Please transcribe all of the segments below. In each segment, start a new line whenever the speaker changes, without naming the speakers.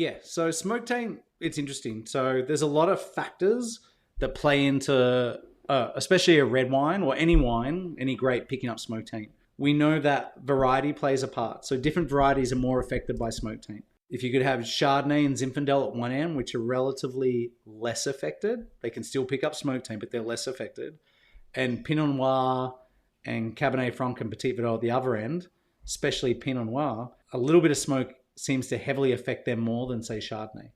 Yeah, so smoke taint, it's interesting. So there's a lot of factors that play into, especially a red wine, any grape picking up smoke taint. We know that variety plays a part. So different varieties are more affected by smoke taint. If you could have Chardonnay and Zinfandel at one end, which are relatively less affected, they can still pick up smoke taint, but they're less affected. And Pinot Noir and Cabernet Franc and Petit Verdot at the other end, especially Pinot Noir, a little bit of smoke seems to heavily affect them more than, say, Chardonnay.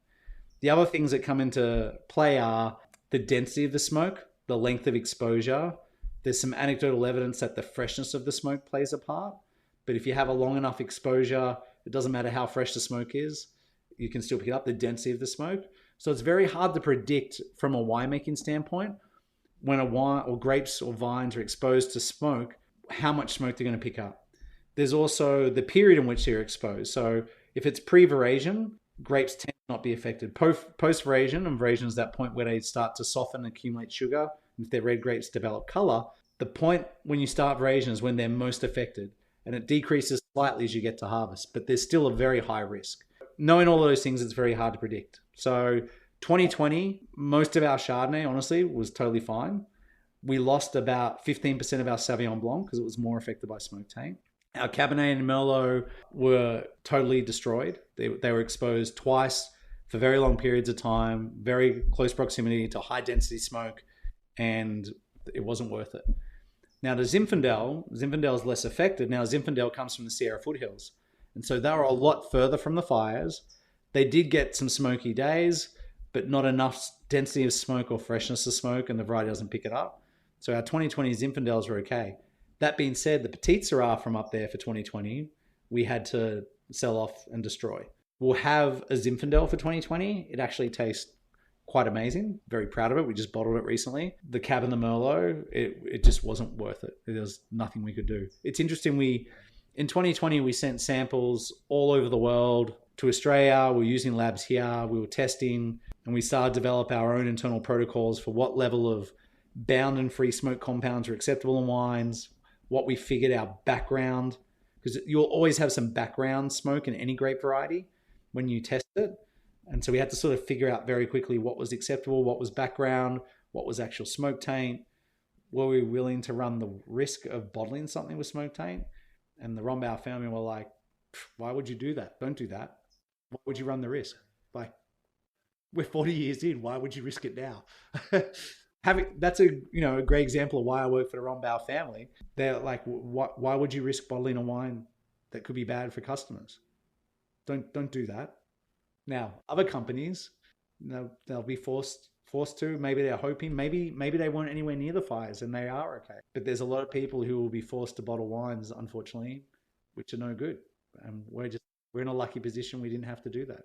The other things that come into play are the density of the smoke, the length of exposure. There's some anecdotal evidence that the freshness of the smoke plays a part. But if you have a long enough exposure, it doesn't matter how fresh the smoke is, you can still pick up the density of the smoke. So it's very hard to predict from a winemaking standpoint when a wine or grapes or vines are exposed to smoke, how much smoke they're going to pick up. There's also the period in which they're exposed. So if it's pre-veraison, grapes tend to not be affected. Post-veraison, and veraison is that point where they start to soften and accumulate sugar. And if they're red grapes, develop color. The point when you start veraison is when they're most affected. And it decreases slightly as you get to harvest, but there's still a very high risk. Knowing all those things, it's very hard to predict. So 2020, most of our Chardonnay, honestly, was totally fine. We lost about 15% of our Sauvignon Blanc because it was more affected by smoke taint. Our Cabernet and Merlot were totally destroyed. They were exposed twice for very long periods of time, very close proximity to high density smoke, and it wasn't worth it. Now, the Zinfandel is less affected. Now, Zinfandel comes from the Sierra foothills. And so they were a lot further from the fires. They did get some smoky days, but not enough density of smoke or freshness of smoke, and the variety doesn't pick it up. So our 2020 Zinfandels were okay. That being said, the Petit Syrah from up there for 2020, we had to sell off and destroy. We'll have a Zinfandel for 2020. It actually tastes quite amazing. Very proud of it. We just bottled it recently. The Cab and the Merlot, it just wasn't worth it. There was nothing we could do. It's interesting. In 2020, we sent samples all over the world to Australia. We were using labs here. We were testing, and we started to develop our own internal protocols for what level of bound and free smoke compounds are acceptable in wines, what we figured our background, because you'll always have some background smoke in any grape variety when you test it. And so we had to sort of figure out very quickly what was acceptable, what was background, what was actual smoke taint. Were we willing to run the risk of bottling something with smoke taint? And the Rombauer family were like, why would you do that? Don't do that. Why would you run the risk? Like, we're 40 years in. Why would you risk it now? That's a great example of why I work for the Rombauer family. They're like, why would you risk bottling a wine that could be bad for customers? Don't do that. Now, other companies, they'll be forced to. Maybe they're hoping. Maybe they weren't anywhere near the fires and they are okay. But there's a lot of people who will be forced to bottle wines, unfortunately, which are no good. And we're in a lucky position we didn't have to do that.